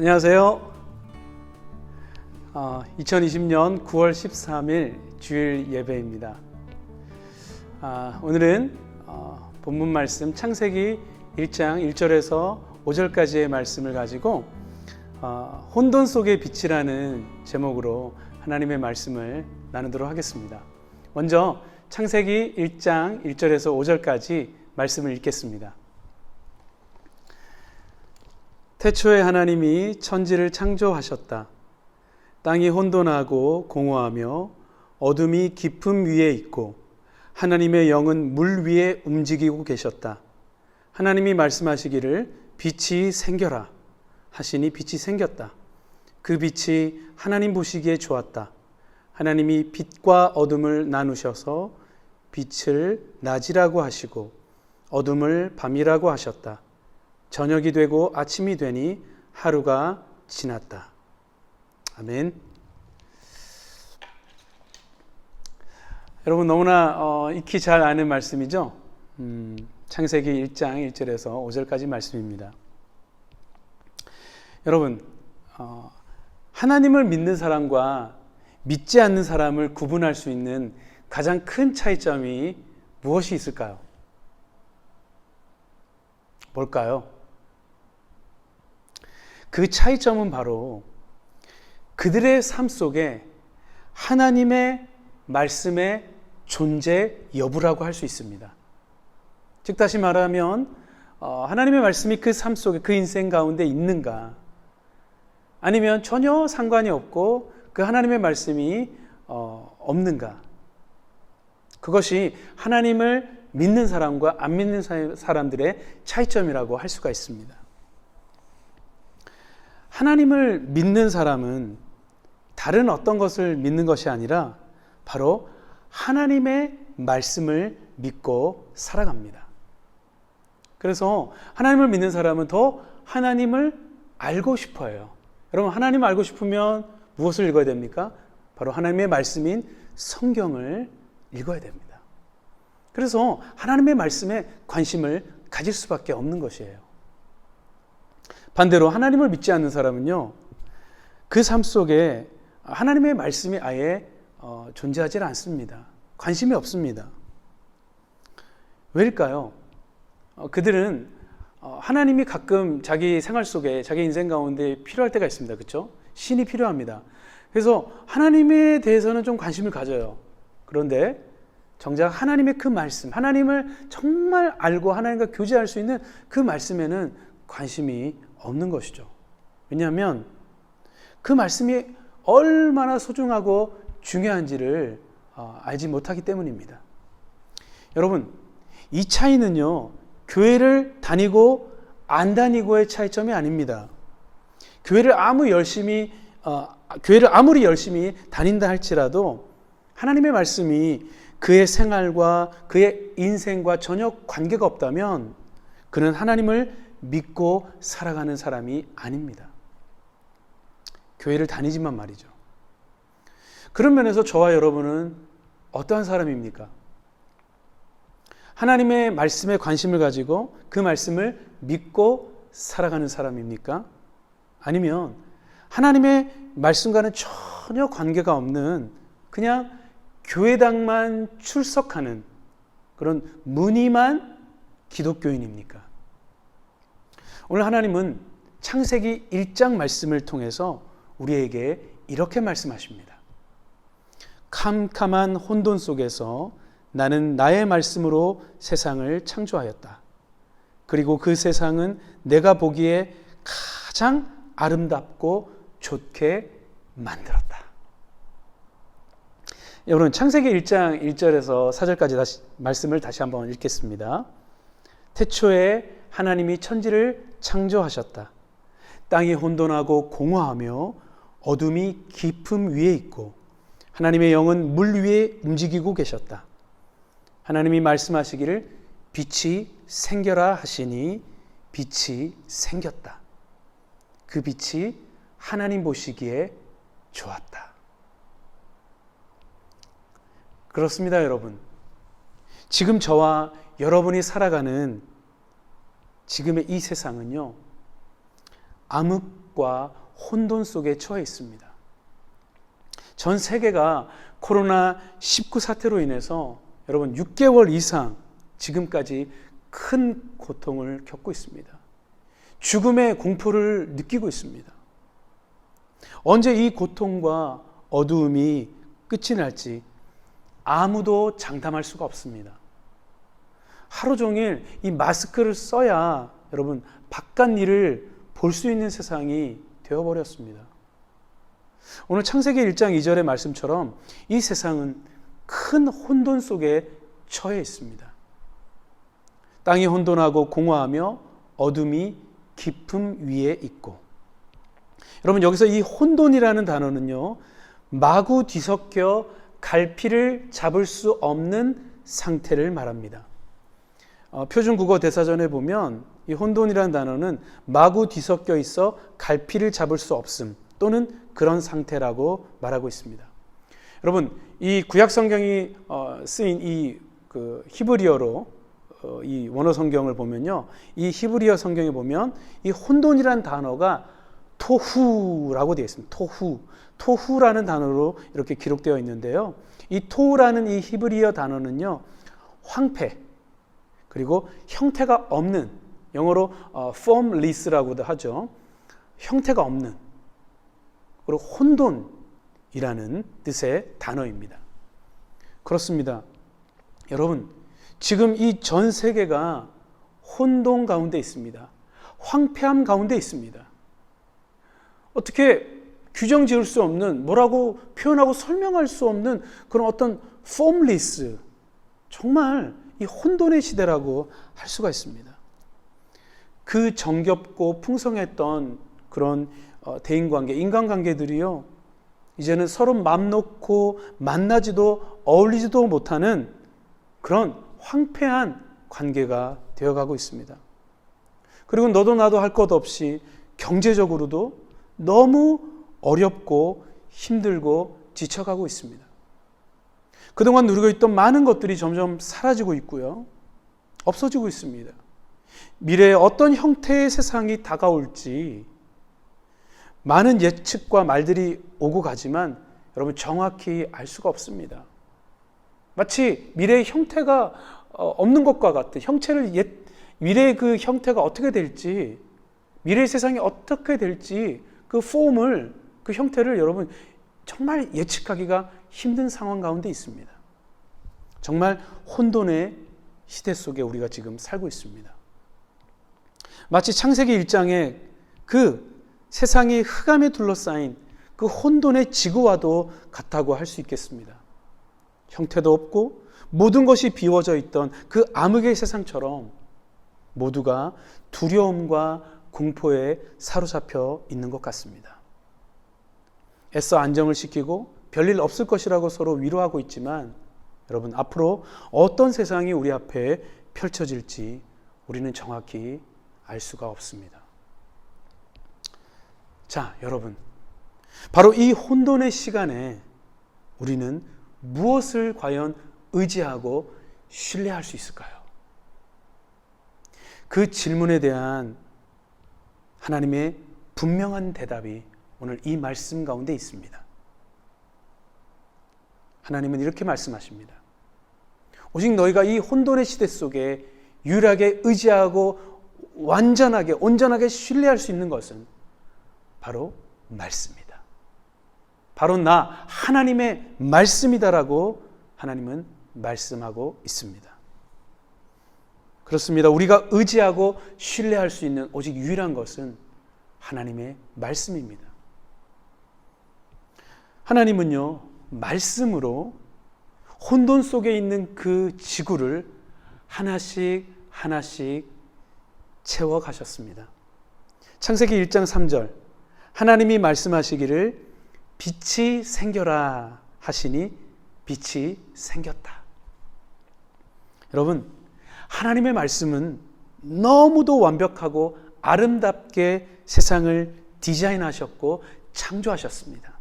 안녕하세요. 2020년 9월 13일 주일 예배입니다. 오늘은 본문 말씀 창세기 1장 1절에서 5절까지의 말씀을 가지고 혼돈 속의 빛이라는 제목으로 하나님의 말씀을 나누도록 하겠습니다. 먼저 창세기 1장 1절에서 5절까지 말씀을 읽겠습니다. 태초에 하나님이 천지를 창조하셨다. 땅이 혼돈하고 공허하며 어둠이 깊음 위에 있고 하나님의 영은 물 위에 움직이고 계셨다. 하나님이 말씀하시기를 빛이 생겨라 하시니 빛이 생겼다. 그 빛이 하나님 보시기에 좋았다. 하나님이 빛과 어둠을 나누셔서 빛을 낮이라고 하시고 어둠을 밤이라고 하셨다. 저녁이 되고 아침이 되니 하루가 지났다. 아멘. 여러분 너무나 익히 잘 아는 말씀이죠. 창세기 1장 1절에서 5절까지 말씀입니다. 여러분 하나님을 믿는 사람과 믿지 않는 사람을 구분할 수 있는 가장 큰 차이점이 무엇이 있을까요? 뭘까요? 그 차이점은 바로 그들의 삶 속에 하나님의 말씀의 존재 여부라고 할 수 있습니다. 즉 다시 말하면 하나님의 말씀이 그 삶 속에 그 인생 가운데 있는가, 아니면 전혀 상관이 없고 그 하나님의 말씀이 없는가. 그것이 하나님을 믿는 사람과 안 믿는 사람들의 차이점이라고 할 수가 있습니다. 하나님을 믿는 사람은 다른 어떤 것을 믿는 것이 아니라 바로 하나님의 말씀을 믿고 살아갑니다. 그래서 하나님을 믿는 사람은 더 하나님을 알고 싶어 해요. 여러분, 하나님을 알고 싶으면 무엇을 읽어야 됩니까? 바로 하나님의 말씀인 성경을 읽어야 됩니다. 그래서 하나님의 말씀에 관심을 가질 수밖에 없는 것이에요. 반대로 하나님을 믿지 않는 사람은요, 그 삶 속에 하나님의 말씀이 아예 존재하지 않습니다. 관심이 없습니다. 왜일까요? 그들은 하나님이 가끔 자기 생활 속에, 자기 인생 가운데 필요할 때가 있습니다. 그렇죠? 신이 필요합니다. 그래서 하나님에 대해서는 좀 관심을 가져요. 그런데 정작 하나님의 그 말씀, 하나님을 정말 알고 하나님과 교제할 수 있는 그 말씀에는 관심이 없는 것이죠. 왜냐하면 그 말씀이 얼마나 소중하고 중요한지를 알지 못하기 때문입니다. 여러분, 이 차이는요, 교회를 다니고 안 다니고의 차이점이 아닙니다. 교회를 아무리 열심히 다닌다 할지라도 하나님의 말씀이 그의 생활과 그의 인생과 전혀 관계가 없다면 그는 하나님을 믿고 살아가는 사람이 아닙니다. 교회를 다니지만 말이죠. 그런 면에서 저와 여러분은 어떠한 사람입니까? 하나님의 말씀에 관심을 가지고 그 말씀을 믿고 살아가는 사람입니까? 아니면 하나님의 말씀과는 전혀 관계가 없는 그냥 교회당만 출석하는 그런 무늬만 기독교인입니까? 오늘 하나님은 창세기 1장 말씀을 통해서 우리에게 이렇게 말씀하십니다. 캄캄한 혼돈 속에서 나는 나의 말씀으로 세상을 창조하였다. 그리고 그 세상은 내가 보기에 가장 아름답고 좋게 만들었다. 여러분, 창세기 1장 1절에서 4절까지 말씀을 다시 한번 읽겠습니다. 태초에 하나님이 천지를 창조하셨다. 땅이 혼돈하고 공허하며 어둠이 깊음 위에 있고 하나님의 영은 물 위에 움직이고 계셨다. 하나님이 말씀하시기를 빛이 생겨라 하시니 빛이 생겼다. 그 빛이 하나님 보시기에 좋았다. 그렇습니다, 여러분. 지금 저와 여러분이 살아가는 지금의 이 세상은요, 암흑과 혼돈 속에 처해 있습니다. 전 세계가 코로나19 사태로 인해서 여러분 6개월 이상 지금까지 큰 고통을 겪고 있습니다. 죽음의 공포를 느끼고 있습니다. 언제 이 고통과 어두움이 끝이 날지 아무도 장담할 수가 없습니다. 하루 종일 이 마스크를 써야 여러분 바깥 일을 볼 수 있는 세상이 되어버렸습니다. 오늘 창세기 1장 2절의 말씀처럼 이 세상은 큰 혼돈 속에 처해 있습니다. 땅이 혼돈하고 공허하며 어둠이 깊음 위에 있고, 여러분 여기서 이 혼돈이라는 단어는요, 마구 뒤섞여 갈피를 잡을 수 없는 상태를 말합니다. 표준국어 대사전에 보면 이 혼돈이라는 단어는 마구 뒤섞여 있어 갈피를 잡을 수 없음 또는 그런 상태라고 말하고 있습니다. 여러분 이 구약 성경이 쓰인 이 히브리어로 이 원어 성경을 보면요, 이 히브리어 성경에 보면 이 혼돈이라는 단어가 토후라고 되어 있습니다. 토후라는 단어로 이렇게 기록되어 있는데요, 이 토후라는 이 히브리어 단어는요, 황폐 그리고 형태가 없는, 영어로 formless라고도 하죠. 형태가 없는, 그리고 혼돈이라는 뜻의 단어입니다. 그렇습니다. 여러분 지금 이 전 세계가 혼돈 가운데 있습니다. 황폐함 가운데 있습니다. 어떻게 규정 지을 수 없는, 뭐라고 표현하고 설명할 수 없는 그런 어떤 formless, 정말 이 혼돈의 시대라고 할 수가 있습니다. 그 정겹고 풍성했던 그런 대인관계, 인간관계들이요, 이제는 서로 맘 놓고 만나지도 어울리지도 못하는 그런 황폐한 관계가 되어가고 있습니다. 그리고 너도 나도 할 것 없이 경제적으로도 너무 어렵고 힘들고 지쳐가고 있습니다. 그동안 누리고 있던 많은 것들이 점점 사라지고 있고요, 없어지고 있습니다. 미래에 어떤 형태의 세상이 다가올지 많은 예측과 말들이 오고 가지만 여러분 정확히 알 수가 없습니다. 마치 미래의 형태가 없는 것과 같은, 미래의 그 형태가 어떻게 될지, 미래의 세상이 어떻게 될지 그 폼을, 그 형태를 여러분 정말 예측하기가 힘든 상황 가운데 있습니다. 정말 혼돈의 시대 속에 우리가 지금 살고 있습니다. 마치 창세기 1장에 그 세상이 흑암에 둘러싸인 그 혼돈의 지구와도 같다고 할 수 있겠습니다. 형태도 없고 모든 것이 비워져 있던 그 암흑의 세상처럼 모두가 두려움과 공포에 사로잡혀 있는 것 같습니다. 애써 안정을 시키고 별일 없을 것이라고 서로 위로하고 있지만 여러분 앞으로 어떤 세상이 우리 앞에 펼쳐질지 우리는 정확히 알 수가 없습니다. 자, 여러분, 바로 이 혼돈의 시간에 우리는 무엇을 과연 의지하고 신뢰할 수 있을까요? 그 질문에 대한 하나님의 분명한 대답이 오늘 이 말씀 가운데 있습니다. 하나님은 이렇게 말씀하십니다. 오직 너희가 이 혼돈의 시대 속에 유일하게 의지하고 완전하게, 온전하게 신뢰할 수 있는 것은 바로 말씀이다. 바로 나 하나님의 말씀이다라고 하나님은 말씀하고 있습니다. 그렇습니다. 우리가 의지하고 신뢰할 수 있는 오직 유일한 것은 하나님의 말씀입니다. 하나님은요, 말씀으로 혼돈 속에 있는 그 지구를 하나씩 하나씩 채워가셨습니다. 창세기 1장 3절, 하나님이 말씀하시기를 빛이 생겨라 하시니 빛이 생겼다. 여러분, 하나님의 말씀은 너무도 완벽하고 아름답게 세상을 디자인하셨고 창조하셨습니다.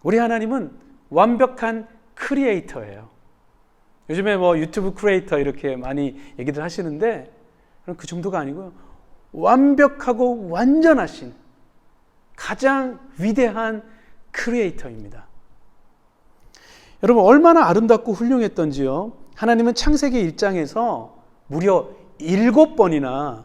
우리 하나님은 완벽한 크리에이터예요. 요즘에 유튜브 크리에이터 이렇게 많이 얘기들 하시는데 그 정도가 아니고요, 완벽하고 완전하신 가장 위대한 크리에이터입니다. 여러분, 얼마나 아름답고 훌륭했던지요. 하나님은 창세기 1장에서 무려 7번이나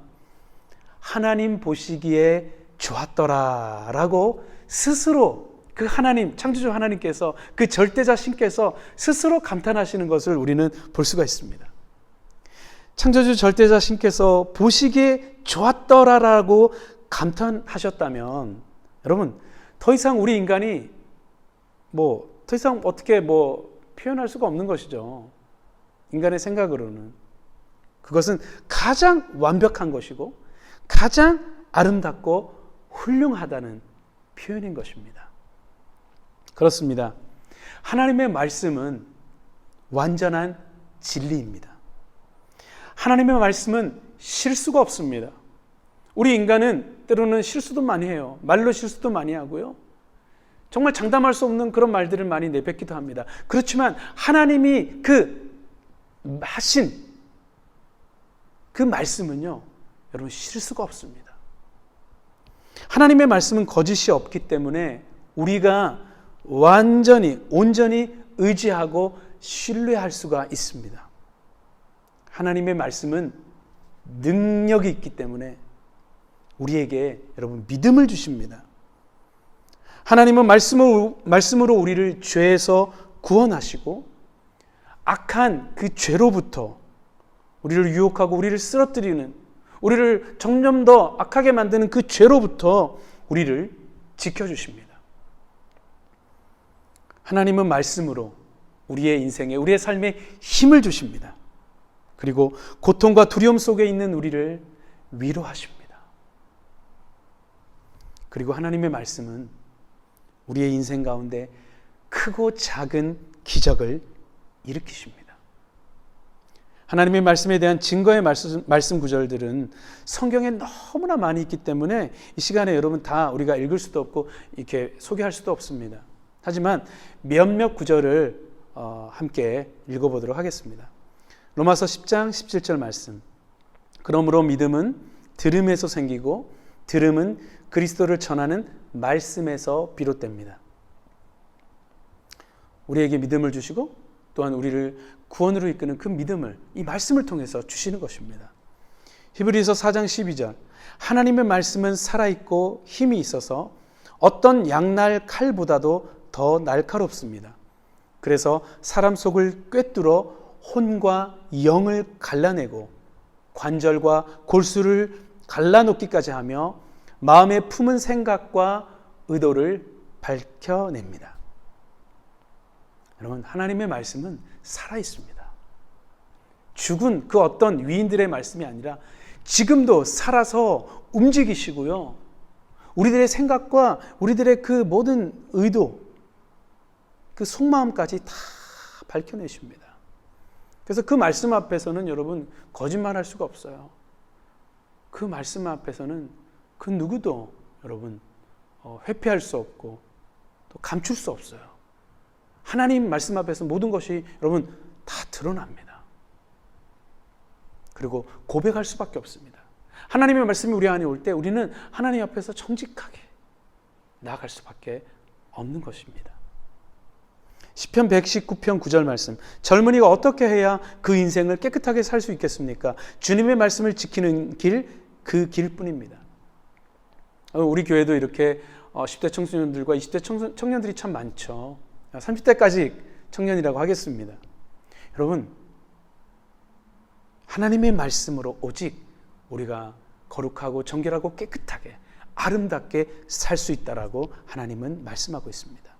하나님 보시기에 좋았더라 라고 스스로 그 하나님, 창조주 하나님께서, 그 절대자 신께서 스스로 감탄하시는 것을 우리는 볼 수가 있습니다. 창조주 절대자 신께서 보시기에 좋았더라라고 감탄하셨다면, 여러분, 더 이상 우리 인간이 더 이상 어떻게 표현할 수가 없는 것이죠. 인간의 생각으로는. 그것은 가장 완벽한 것이고 가장 아름답고 훌륭하다는 표현인 것입니다. 그렇습니다. 하나님의 말씀은 완전한 진리입니다. 하나님의 말씀은 실수가 없습니다. 우리 인간은 때로는 실수도 많이 해요. 말로 실수도 많이 하고요. 정말 장담할 수 없는 그런 말들을 많이 내뱉기도 합니다. 그렇지만 하나님이 하신 그 말씀은요, 여러분, 실수가 없습니다. 하나님의 말씀은 거짓이 없기 때문에 우리가 온전히 의지하고 신뢰할 수가 있습니다. 하나님의 말씀은 능력이 있기 때문에 우리에게 여러분 믿음을 주십니다. 하나님은 말씀으로 우리를 죄에서 구원하시고 악한 그 죄로부터 우리를 유혹하고 우리를 쓰러뜨리는, 우리를 점점 더 악하게 만드는 그 죄로부터 우리를 지켜주십니다. 하나님은 말씀으로 우리의 인생에, 우리의 삶에 힘을 주십니다. 그리고 고통과 두려움 속에 있는 우리를 위로하십니다. 그리고 하나님의 말씀은 우리의 인생 가운데 크고 작은 기적을 일으키십니다. 하나님의 말씀에 대한 증거의 말씀 구절들은 성경에 너무나 많이 있기 때문에 이 시간에 여러분 다 우리가 읽을 수도 없고 이렇게 소개할 수도 없습니다. 하지만 몇몇 구절을 함께 읽어보도록 하겠습니다. 로마서 10장 17절 말씀. 그러므로 믿음은 들음에서 생기고 들음은 그리스도를 전하는 말씀에서 비롯됩니다. 우리에게 믿음을 주시고 또한 우리를 구원으로 이끄는 그 믿음을 이 말씀을 통해서 주시는 것입니다. 히브리서 4장 12절. 하나님의 말씀은 살아있고 힘이 있어서 어떤 양날 칼보다도 더 날카롭습니다. 그래서 사람 속을 꿰뚫어 혼과 영을 갈라내고 관절과 골수를 갈라놓기까지 하며 마음의 품은 생각과 의도를 밝혀냅니다. 여러분, 하나님의 말씀은 살아있습니다. 죽은 그 어떤 위인들의 말씀이 아니라 지금도 살아서 움직이시고요. 우리들의 생각과 우리들의 그 모든 의도, 그 속마음까지 다 밝혀내십니다. 그래서 그 말씀 앞에서는 여러분 거짓말할 수가 없어요. 그 말씀 앞에서는 그 누구도 여러분 회피할 수 없고 또 감출 수 없어요. 하나님 말씀 앞에서 모든 것이 여러분 다 드러납니다. 그리고 고백할 수밖에 없습니다. 하나님의 말씀이 우리 안에 올 때 우리는 하나님 앞에서 정직하게 나아갈 수밖에 없는 것입니다. 시편 119편 9절 말씀. 젊은이가 어떻게 해야 그 인생을 깨끗하게 살 수 있겠습니까? 주님의 말씀을 지키는 길, 그 길뿐입니다. 우리 교회도 이렇게 10대 청소년들과 20대 청년들이 참 많죠. 30대까지 청년이라고 하겠습니다. 여러분, 하나님의 말씀으로 오직 우리가 거룩하고 정결하고 깨끗하게 아름답게 살 수 있다라고 하나님은 말씀하고 있습니다.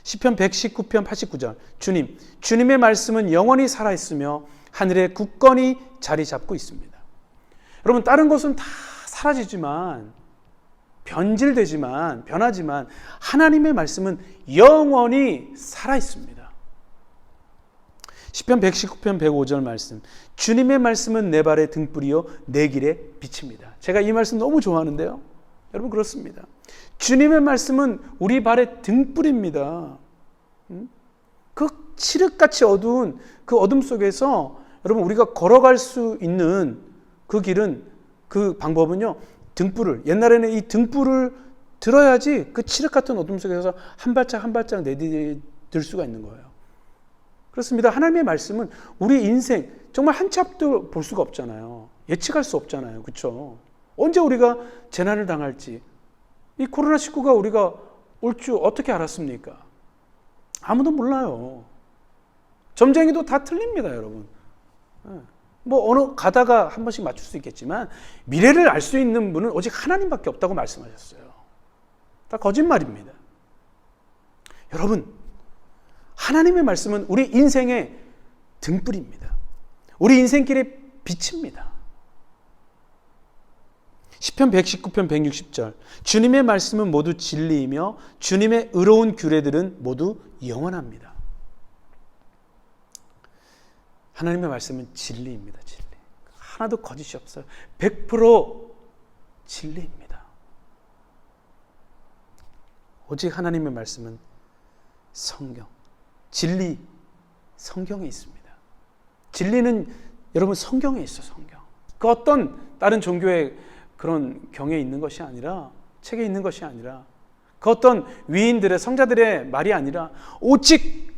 시편 119편 89절. 주님의 말씀은 영원히 살아있으며 하늘에 굳건히 자리 잡고 있습니다. 여러분, 다른 것은 다 사라지지만 변하지만 하나님의 말씀은 영원히 살아있습니다. 시편 119편 105절 말씀. 주님의 말씀은 내 발의 등불이요 내 길의 빛입니다. 제가 이 말씀 너무 좋아하는데요. 여러분, 그렇습니다. 주님의 말씀은 우리 발의 등불입니다. 그 칠흑같이 어두운 그 어둠 속에서 여러분 우리가 걸어갈 수 있는 그 길은 그 방법은요, 옛날에는 이 등불을 들어야지 그 칠흑 같은 어둠 속에서 한 발짝 한 발짝 내디딜 수가 있는 거예요. 그렇습니다. 하나님의 말씀은 우리 인생 정말 한 치 앞도 볼 수가 없잖아요. 예측할 수 없잖아요. 그렇죠? 언제 우리가 재난을 당할지, 이 코로나19가 우리가 올 줄 어떻게 알았습니까? 아무도 몰라요. 점쟁이도 다 틀립니다, 여러분. 뭐 어느 가다가 한 번씩 맞출 수 있겠지만 미래를 알 수 있는 분은 오직 하나님밖에 없다고 말씀하셨어요. 다 거짓말입니다. 여러분, 하나님의 말씀은 우리 인생의 등불입니다. 우리 인생길의 빛입니다. 시편 119편 160절, 주님의 말씀은 모두 진리이며 주님의 의로운 규례들은 모두 영원합니다. 하나님의 말씀은 진리입니다. 진리. 하나도 거짓이 없어요. 100% 진리입니다. 오직 하나님의 말씀은 성경, 진리, 성경에 있습니다. 진리는 여러분 성경에 있어. 성경. 그 어떤 다른 종교의 그런 경에 있는 것이 아니라, 책에 있는 것이 아니라, 그 어떤 위인들의 성자들의 말이 아니라 오직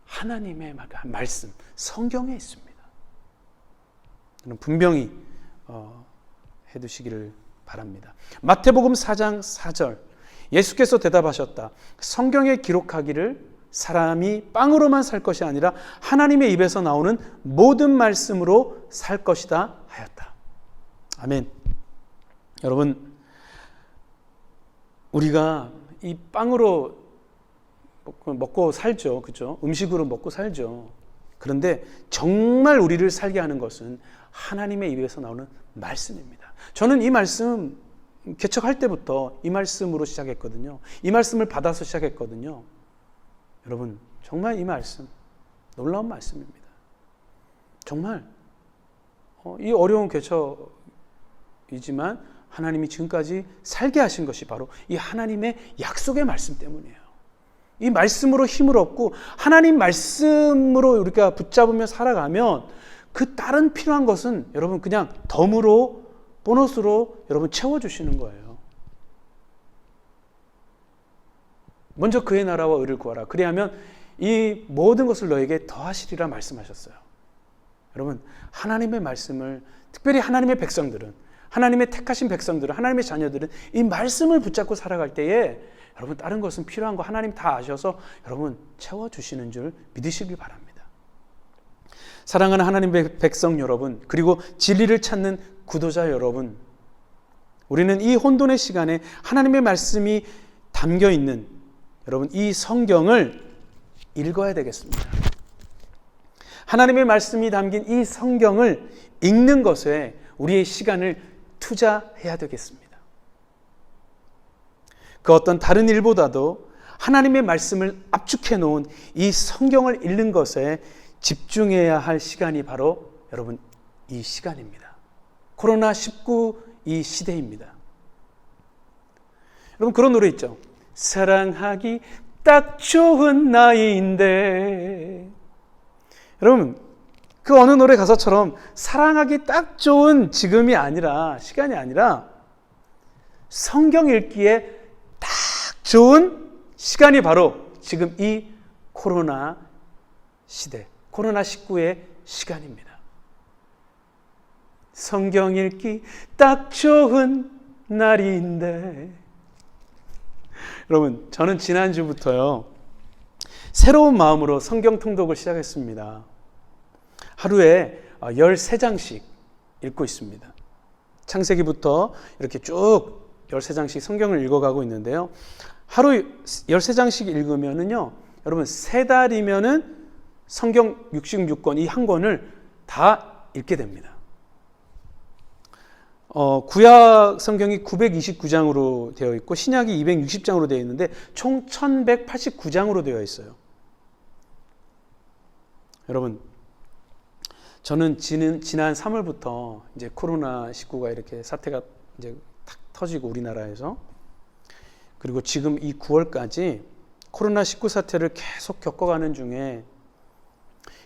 하나님의 말씀, 성경에 있습니다. 저는 분명히 해두시기를 바랍니다. 마태복음 4장 4절, 예수께서 대답하셨다. 성경에 기록하기를 사람이 빵으로만 살 것이 아니라 하나님의 입에서 나오는 모든 말씀으로 살 것이다 하였다. 아멘. 여러분, 우리가 이 빵으로 먹고 살죠. 그렇죠? 음식으로 먹고 살죠. 그런데 정말 우리를 살게 하는 것은 하나님의 입에서 나오는 말씀입니다. 저는 이 말씀 개척할 때부터 이 말씀으로 시작했거든요. 이 말씀을 받아서 시작했거든요. 여러분, 정말 이 말씀 놀라운 말씀입니다. 정말 이 어려운 개척이지만 하나님이 지금까지 살게 하신 것이 바로 이 하나님의 약속의 말씀 때문이에요. 이 말씀으로 힘을 얻고 하나님 말씀으로 우리가 붙잡으며 살아가면 그 다른 필요한 것은 여러분 그냥 덤으로, 보너스로 여러분 채워주시는 거예요. 먼저 그의 나라와 의를 구하라. 그리하면 이 모든 것을 너에게 더하시리라 말씀하셨어요. 여러분, 하나님의 말씀을, 특별히 하나님의 백성들은, 하나님의 택하신 백성들은, 하나님의 자녀들은 이 말씀을 붙잡고 살아갈 때에 여러분 다른 것은 필요한 거 하나님 다 아셔서 여러분 채워주시는 줄 믿으시길 바랍니다. 사랑하는 하나님의 백성 여러분, 그리고 진리를 찾는 구도자 여러분, 우리는 이 혼돈의 시간에 하나님의 말씀이 담겨 있는 여러분 이 성경을 읽어야 되겠습니다. 하나님의 말씀이 담긴 이 성경을 읽는 것에 우리의 시간을 투자해야 되겠습니다. 그 어떤 다른 일보다도 하나님의 말씀을 압축해 놓은 이 성경을 읽는 것에 집중해야 할 시간이 바로 여러분 이 시간입니다. 코로나19 이 시대입니다. 여러분 그런 노래 있죠. 사랑하기 딱 좋은 나이인데. 여러분 그 어느 노래 가사처럼 사랑하기 딱 좋은 지금이 아니라, 시간이 아니라 성경 읽기에 딱 좋은 시간이 바로 지금 이 코로나 시대, 코로나19의 시간입니다. 성경 읽기 딱 좋은 날인데. 여러분, 저는 지난주부터요, 새로운 마음으로 성경 통독을 시작했습니다. 하루에 13장씩 읽고 있습니다. 창세기부터 이렇게 쭉 13장씩 성경을 읽어가고 있는데요. 하루 13장씩 읽으면은요, 여러분 3달이면은 성경 66권, 이 한 권을 다 읽게 됩니다. 구약 성경이 929장으로 되어 있고 신약이 260장으로 되어 있는데 총 1189장으로 되어 있어요. 여러분, 저는 지난 3월부터 이제 코로나19가 이렇게 사태가 이제 탁 터지고 우리나라에서, 그리고 지금 이 9월까지 코로나19 사태를 계속 겪어가는 중에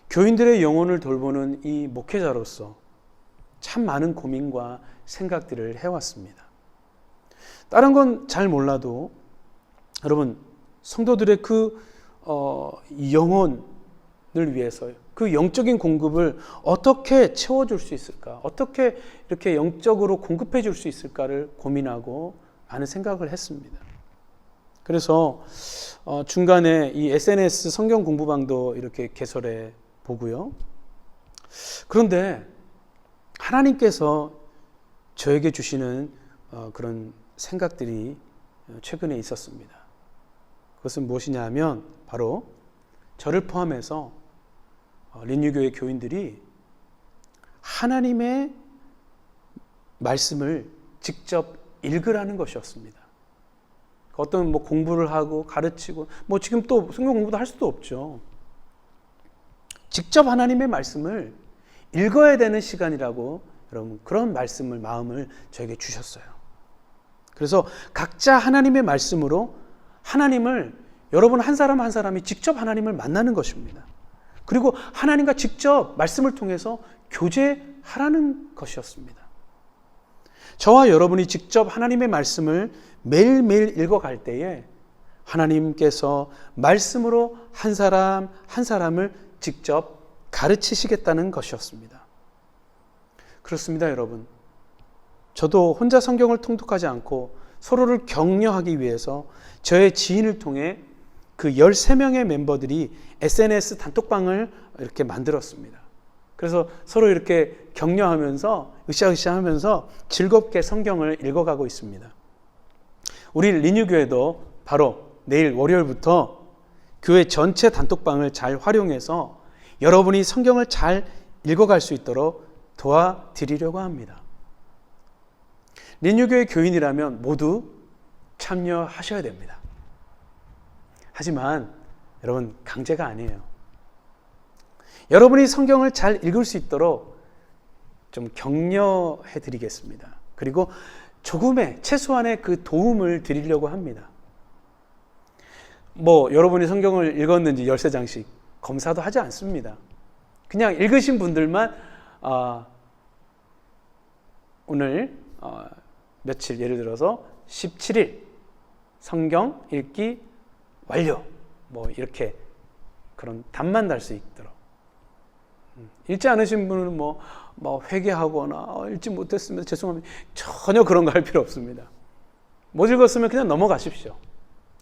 교인들의 영혼을 돌보는 이 목회자로서 참 많은 고민과 생각들을 해왔습니다. 다른 건 잘 몰라도 여러분, 성도들의 그 영혼을 위해서 그 영적인 공급을 어떻게 채워줄 수 있을까? 어떻게 이렇게 영적으로 공급해 줄 수 있을까를 고민하고 많은 생각을 했습니다. 그래서 중간에 이 SNS 성경 공부방도 이렇게 개설해 보고요. 그런데 하나님께서 저에게 주시는 그런 생각들이 최근에 있었습니다. 그것은 무엇이냐 하면 바로 저를 포함해서 린유교회 교인들이 하나님의 말씀을 직접 읽으라는 것이었습니다. 어떤 공부를 하고 가르치고 지금 또 성경 공부도 할 수도 없죠. 직접 하나님의 말씀을 읽어야 되는 시간이라고 여러분 그런 말씀을 마음을 저에게 주셨어요. 그래서 각자 하나님의 말씀으로 하나님을 여러분 한 사람 한 사람이 직접 하나님을 만나는 것입니다. 그리고 하나님과 직접 말씀을 통해서 교제하라는 것이었습니다. 저와 여러분이 직접 하나님의 말씀을 매일매일 읽어갈 때에 하나님께서 말씀으로 한 사람 한 사람을 직접 가르치시겠다는 것이었습니다. 그렇습니다, 여러분. 저도 혼자 성경을 통독하지 않고 서로를 격려하기 위해서 저의 지인을 통해 그 13명의 멤버들이 SNS 단톡방을 이렇게 만들었습니다. 그래서 서로 이렇게 격려하면서 으쌰으쌰 하면서 즐겁게 성경을 읽어가고 있습니다. 우리 린유교회도 바로 내일 월요일부터 교회 전체 단톡방을 잘 활용해서 여러분이 성경을 잘 읽어갈 수 있도록 도와드리려고 합니다. 린유교회 교인이라면 모두 참여하셔야 됩니다. 하지만 여러분 강제가 아니에요. 여러분이 성경을 잘 읽을 수 있도록 좀 격려해 드리겠습니다. 그리고 조금의 최소한의 그 도움을 드리려고 합니다. 여러분이 성경을 읽었는지 13장씩 검사도 하지 않습니다. 그냥 읽으신 분들만 오늘 며칠 예를 들어서 17일 성경 읽기 완료 이렇게 그런 답만 달 수 있도록 읽지 않으신 분은 회개하거나 읽지 못했으면 죄송합니다 전혀 그런 거 할 필요 없습니다. 못 읽었으면 그냥 넘어가십시오.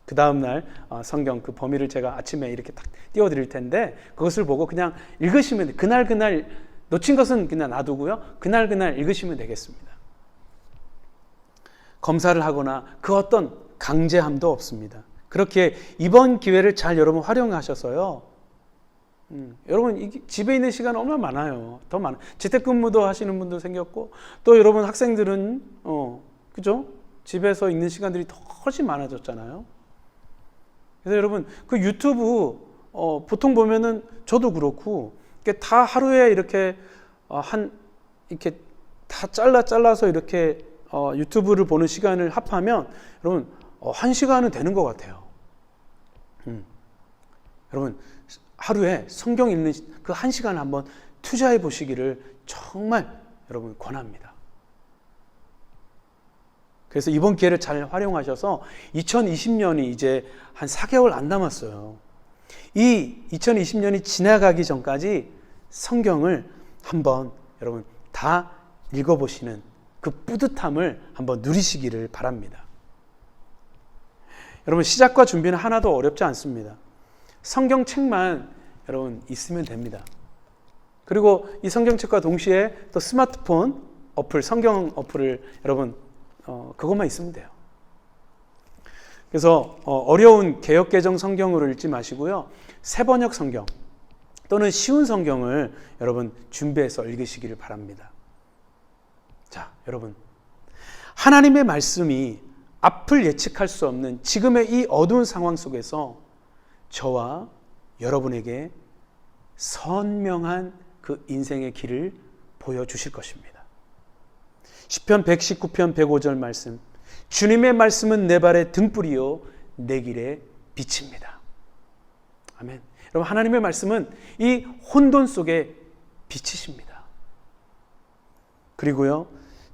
그 다음날 성경 그 범위를 제가 아침에 이렇게 딱 띄워드릴 텐데 그것을 보고 그냥 읽으시면 그날 놓친 것은 그냥 놔두고요. 그날 읽으시면 되겠습니다. 검사를 하거나 그 어떤 강제함도 없습니다. 그렇게 이번 기회를 잘 여러분 활용하셔서요. 여러분 집에 있는 시간 얼마나 많아요. 더 많아. 재택근무도 하시는 분도 생겼고 또 여러분 학생들은 그죠? 집에서 있는 시간들이 더 훨씬 많아졌잖아요. 그래서 여러분 그 유튜브 보통 보면은 저도 그렇고 다 하루에 이렇게 이렇게 다 잘라서 이렇게 유튜브를 보는 시간을 합하면 여러분 1시간은 되는 것 같아요. 여러분 하루에 성경 읽는 그 1시간을 한번 투자해 보시기를 정말 여러분 권합니다. 그래서 이번 기회를 잘 활용하셔서 2020년이 이제 한 4개월 안 남았어요. 이 2020년이 지나가기 전까지 성경을 한번 여러분 다 읽어보시는 그 뿌듯함을 한번 누리시기를 바랍니다. 여러분 시작과 준비는 하나도 어렵지 않습니다. 성경책만 여러분 있으면 됩니다. 그리고 이 성경책과 동시에 또 스마트폰 어플, 성경 어플을 여러분 그것만 있으면 돼요. 그래서 어려운 개역개정 성경으로 읽지 마시고요. 새번역 성경 또는 쉬운 성경을 여러분 준비해서 읽으시기를 바랍니다. 자, 여러분 하나님의 말씀이 앞을 예측할 수 없는 지금의 이 어두운 상황 속에서 저와 여러분에게 선명한 그 인생의 길을 보여주실 것입니다. 시편 119편 105절 말씀, 주님의 말씀은 내 발의 등불이요 내 길의 빛입니다. 아멘. 여러분 하나님의 말씀은 이 혼돈 속에 빛이십니다. 그리고요,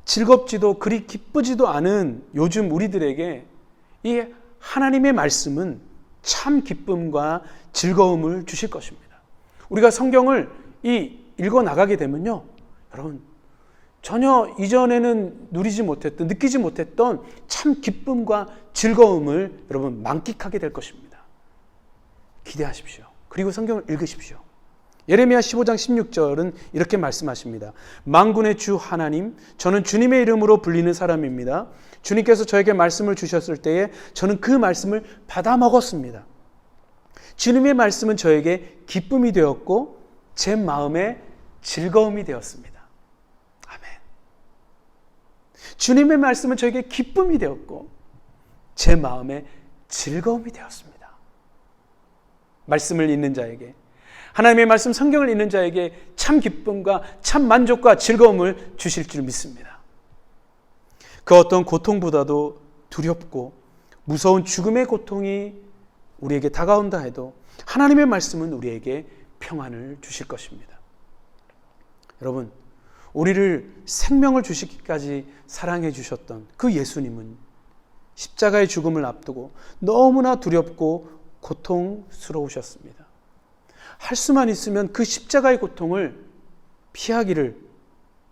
즐겁지도 그리 기쁘지도 않은 요즘 우리들에게 이 하나님의 말씀은 참 기쁨과 즐거움을 주실 것입니다. 우리가 성경을 읽어 나가게 되면요, 여러분, 전혀 이전에는 느끼지 못했던 참 기쁨과 즐거움을 여러분 만끽하게 될 것입니다. 기대하십시오. 그리고 성경을 읽으십시오. 예레미야 15장 16절은 이렇게 말씀하십니다. 만군의 주 하나님, 저는 주님의 이름으로 불리는 사람입니다. 주님께서 저에게 말씀을 주셨을 때에 저는 그 말씀을 받아 먹었습니다. 주님의 말씀은 저에게 기쁨이 되었고 제 마음에 즐거움이 되었습니다. 아멘. 주님의 말씀은 저에게 기쁨이 되었고 제 마음에 즐거움이 되었습니다. 말씀을 읽는 자에게, 하나님의 말씀 성경을 읽는 자에게 참 기쁨과 참 만족과 즐거움을 주실 줄 믿습니다. 그 어떤 고통보다도 두렵고 무서운 죽음의 고통이 우리에게 다가온다 해도 하나님의 말씀은 우리에게 평안을 주실 것입니다. 여러분, 우리를 생명을 주시기까지 사랑해 주셨던 그 예수님은 십자가의 죽음을 앞두고 너무나 두렵고 고통스러우셨습니다. 할 수만 있으면 그 십자가의 고통을 피하기를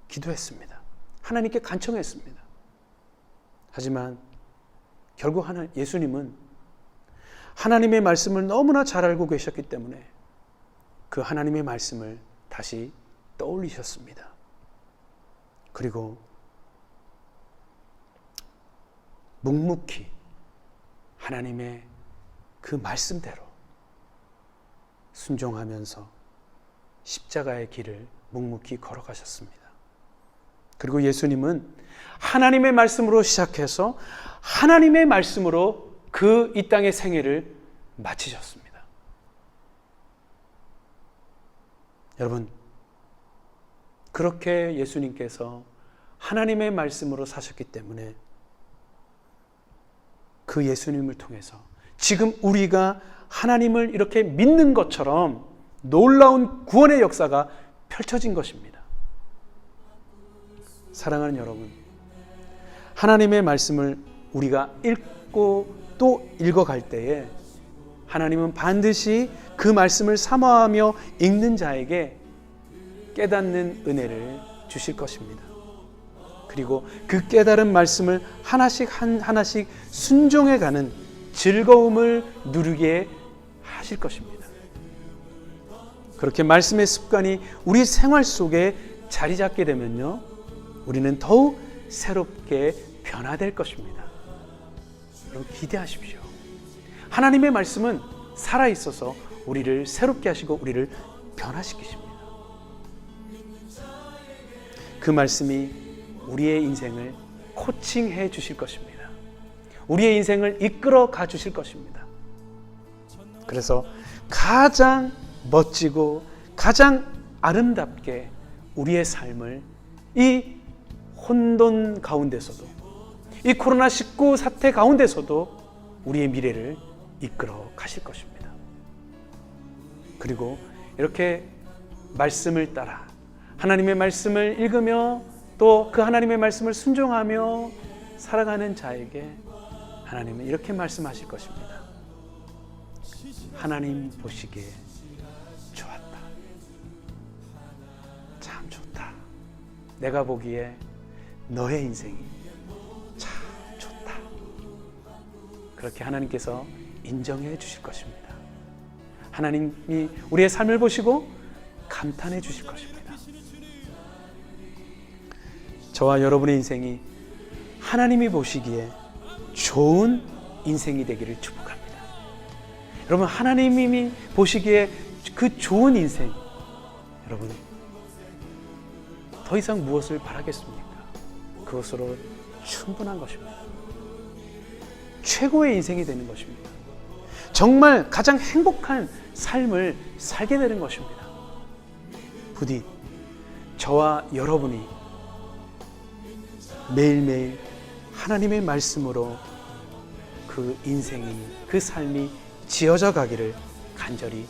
기도했습니다. 하나님께 간청했습니다. 하지만 결국 예수님은 하나님의 말씀을 너무나 잘 알고 계셨기 때문에 그 하나님의 말씀을 다시 떠올리셨습니다. 그리고 묵묵히 하나님의 그 말씀대로 순종하면서 십자가의 길을 묵묵히 걸어가셨습니다. 그리고 예수님은 하나님의 말씀으로 시작해서 하나님의 말씀으로 그 이 땅의 생애를 마치셨습니다. 여러분, 그렇게 예수님께서 하나님의 말씀으로 사셨기 때문에 그 예수님을 통해서 지금 우리가 하나님을 이렇게 믿는 것처럼 놀라운 구원의 역사가 펼쳐진 것입니다. 사랑하는 여러분, 하나님의 말씀을 우리가 읽고 또 읽어갈 때에 하나님은 반드시 그 말씀을 사모하며 읽는 자에게 깨닫는 은혜를 주실 것입니다. 그리고 그 깨달은 말씀을 하나씩 하나씩 순종해가는 즐거움을 누리게 하실 것입니다. 그렇게 말씀의 습관이 우리 생활 속에 자리 잡게 되면요, 우리는 더욱 새롭게 변화될 것입니다. 여러분, 기대하십시오. 하나님의 말씀은 살아있어서 우리를 새롭게 하시고 우리를 변화시키십니다. 그 말씀이 우리의 인생을 코칭해 주실 것입니다. 우리의 인생을 이끌어 가 주실 것입니다. 그래서 가장 멋지고 가장 아름답게 우리의 삶을 이 혼돈 가운데서도, 이 코로나19 사태 가운데서도 우리의 미래를 이끌어 가실 것입니다. 그리고 이렇게 말씀을 따라 하나님의 말씀을 읽으며 또 그 하나님의 말씀을 순종하며 살아가는 자에게 하나님은 이렇게 말씀하실 것입니다. 하나님 보시기에 좋았다. 참 좋다. 내가 보기에 너의 인생이 참 좋다. 그렇게 하나님께서 인정해 주실 것입니다. 하나님이 우리의 삶을 보시고 감탄해 주실 것입니다. 저와 여러분의 인생이 하나님이 보시기에 좋은 인생이 되기를 축복합니다. 여러분, 하나님이 보시기에 그 좋은 인생, 여러분, 더 이상 무엇을 바라겠습니까? 그것으로 충분한 것입니다. 최고의 인생이 되는 것입니다. 정말 가장 행복한 삶을 살게 되는 것입니다. 부디 저와 여러분이 매일매일 하나님의 말씀으로 그 인생이, 그 삶이 지어져 가기를 간절히